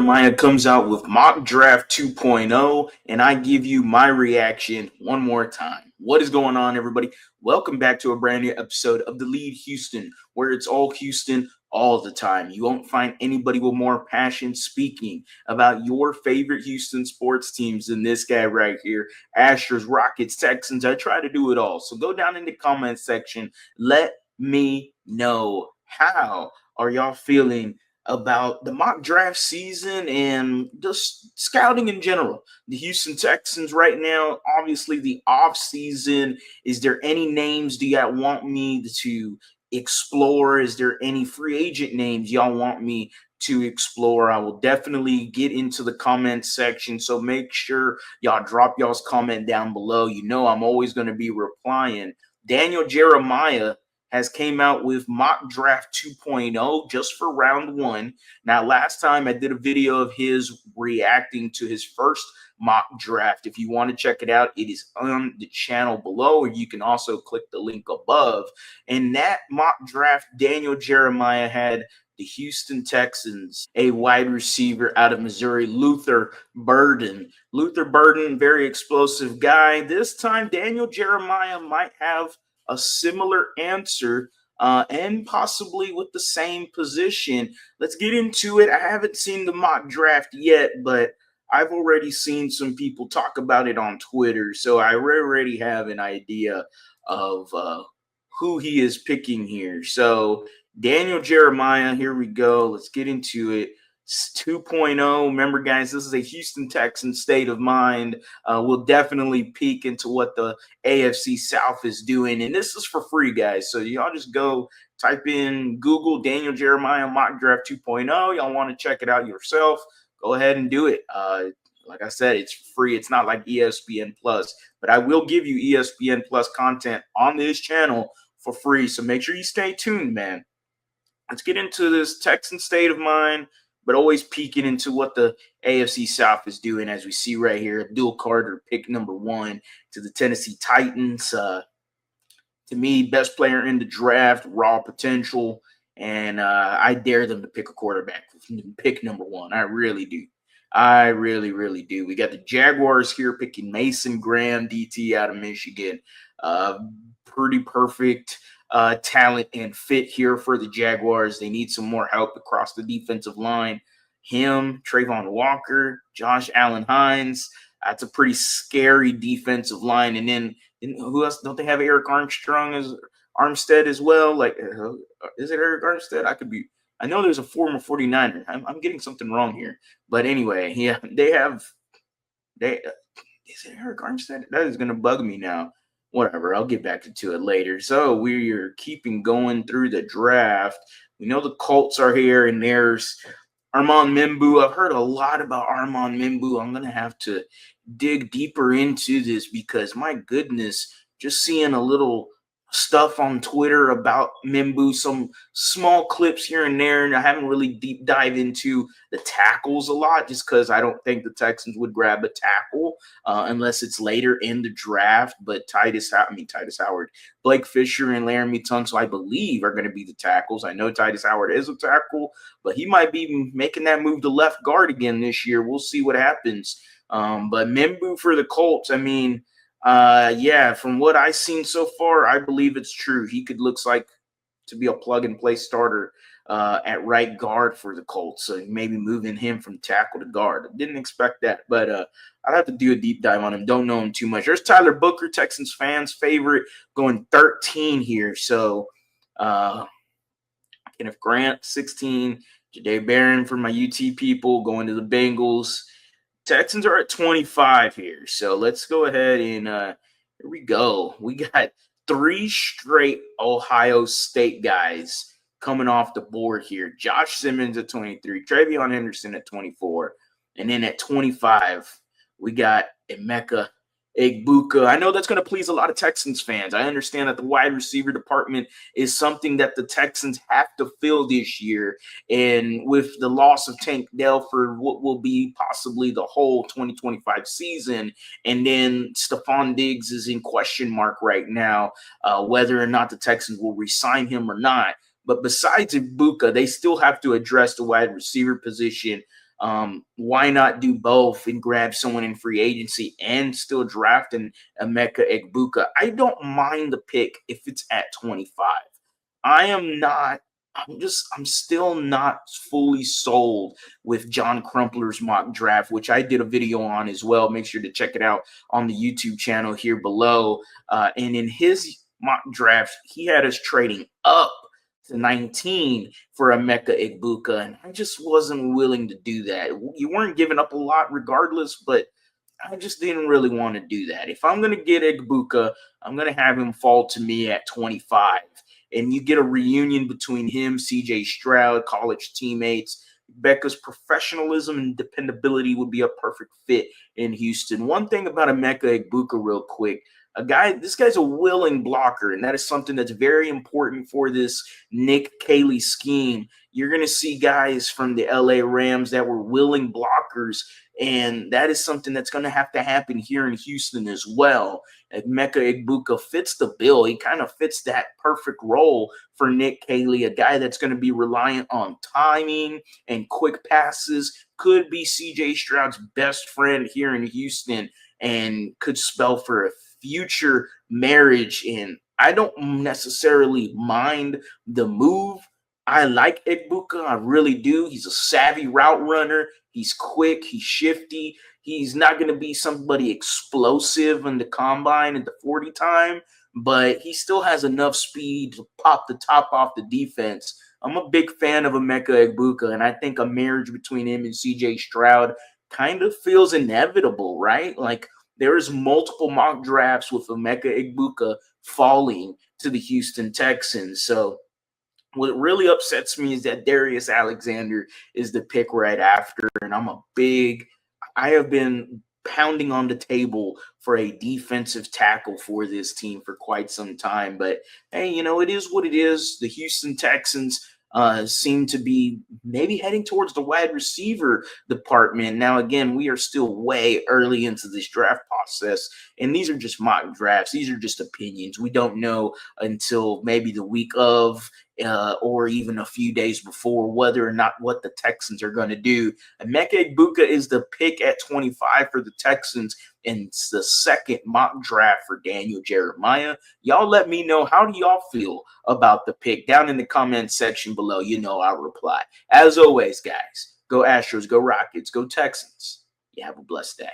Jeremiah comes out with Mock Draft 2.0, and I give you my reaction one more time. What is going on, everybody? Welcome back to a brand new episode of TheLead Houston, where it's all Houston all the time. You won't find anybody with more passion speaking about your favorite Houston sports teams than this guy right here. Astros, Rockets, Texans. I try to do it all. So go down in the comment section. Let me know, how are y'all feeling about the mock draft season and just scouting in general? The Houston Texans right now, obviously the off season. Is there any names do y'all want me to explore? Is there any free agent names y'all want me to explore? I will definitely get into the comment section, so make sure y'all drop y'all's comment down below. You know I'm always going to be replying. Daniel Jeremiah has came out with Mock Draft 2.0 just for round one. Now, last time I did a video of his reacting to his first mock draft. If you want to check it out, it is on the channel below, or you can also click the link above. And that mock draft, Daniel Jeremiah had the Houston Texans, a wide receiver out of Missouri, Luther Burden. Luther Burden, very explosive guy. This time, Daniel Jeremiah might have a similar answer and possibly with the same position. Let's get into it. I haven't seen the mock draft yet, but I've already seen some people talk about it on Twitter, so I already have an idea of who he is picking here. So Daniel Jeremiah, here we go. Let's get into it. 2.0. Remember, guys, this is a Houston Texans state of mind. We'll definitely peek into what the AFC South is doing, and this is for free, guys. So y'all just go type in Google Daniel Jeremiah Mock Draft 2.0. Y'all want to check it out yourself, go ahead and do it. Like I said, it's free. It's not like ESPN Plus, but I will give you ESPN Plus content on this channel for free. So make sure you stay tuned, man. Let's get into this Texan state of mind, but always peeking into what the AFC South is doing, as we see right here. Abdul Carter, pick number 1 to the Tennessee Titans. To me, best player in the draft, raw potential, and I dare them to pick a quarterback, pick number 1. I really do. I really, really do. We got the Jaguars here picking Mason Graham, DT out of Michigan. Pretty perfect talent and fit here for the Jaguars. They need some more help across the defensive line. Him, Trayvon Walker, Josh Allen Hines. That's a pretty scary defensive line. And then who else? Don't they have Eric Armstead as well? Like, is it Eric Armstead? I know there's a former 49er. I'm getting something wrong here. But anyway, yeah, is it Eric Armstead? That is going to bug me now. Whatever, I'll get back to it later. So we are keeping going through the draft. We know the Colts are here, and there's Armand Membu. I've heard a lot about Armand Membu. I'm going to have to dig deeper into this because, my goodness, just seeing a little stuff on Twitter about Membu, some small clips here and there, and I haven't really deep dive into the tackles a lot just because I don't think the Texans would grab a tackle unless it's later in the draft. But Titus Howard, Blake Fisher, and Laramie Tunsil, I believe, are going to be the tackles. I know Titus Howard is a tackle, but he might be making that move to left guard again this year. We'll see what happens. But Membu for the Colts, I mean, yeah, from what I've seen so far, I believe it's true. He looks like to be a plug-and-play starter at right guard for the Colts. So maybe moving him from tackle to guard. Didn't expect that, but I'd have to do a deep dive on him. Don't know him too much. There's Tyler Booker, Texans fans' favorite, going 13 here. So Kenneth Grant, 16. Jahdae Barron for my UT people, going to the Bengals. Texans are at 25 here. So let's go ahead and here we go. We got 3 straight Ohio State guys coming off the board here. Josh Simmons at 23, Travion Henderson at 24, and then at 25, we got Emeka Egbuka. I know that's going to please a lot of Texans fans. I understand that the wide receiver department is something that the Texans have to fill this year. And with the loss of Tank Dell for what will be possibly the whole 2025 season, and then Stephon Diggs is in question mark right now, whether or not the Texans will re-sign him or not. But besides Egbuka, they still have to address the wide receiver position. Why not do both and grab someone in free agency and still draft an Emeka Egbuka? I don't mind the pick if it's at 25. I am not. I'm still not fully sold with John Crumpler's mock draft, which I did a video on as well. Make sure to check it out on the YouTube channel here below. And in his mock draft, he had us trading up to 19 for Emeka Egbuka, and I just wasn't willing to do that. You weren't giving up a lot regardless, but I just didn't really want to do that. If I'm going to get Egbuka, I'm going to have him fall to me at 25. And you get a reunion between him, CJ Stroud, college teammates. Becca's professionalism and dependability would be a perfect fit in Houston. One thing about Emeka Egbuka, real quick, this guy's a willing blocker, and that is something that's very important for this Nick Caley scheme. You're going to see guys from the LA Rams that were willing blockers, and that is something that's going to have to happen here in Houston as well. Emeka Egbuka fits the bill. He kind of fits that perfect role for Nick Caley, a guy that's going to be reliant on timing and quick passes, could be CJ Stroud's best friend here in Houston, and could spell for a future marriage. And I don't necessarily mind the move. I like Egbuka. I really do. He's a savvy route runner. He's quick. He's shifty. He's not going to be somebody explosive in the combine at the 40 time, but he still has enough speed to pop the top off the defense. I'm a big fan of Emeka Egbuka, and I think a marriage between him and CJ Stroud kind of feels inevitable, right? Like, there's multiple mock drafts with Emeka Egbuka falling to the Houston Texans. So what really upsets me is that Darius Alexander is the pick right after, and I have been pounding on the table for a defensive tackle for this team for quite some time. But hey, it is what it is. The Houston Texans seem to be maybe heading towards the wide receiver department. Now, again, we are still way early into this draft process, and these are just mock drafts. These are just opinions. We don't know until maybe the week of or even a few days before whether or not what the Texans are going to do. Emeka Egbuka is the pick at 25 for the Texans, and it's the second mock draft for Daniel Jeremiah. Y'all let me know, how do y'all feel about the pick down in the comment section below. I'll reply. As always, guys, go Astros, go Rockets, go Texans. You have a blessed day.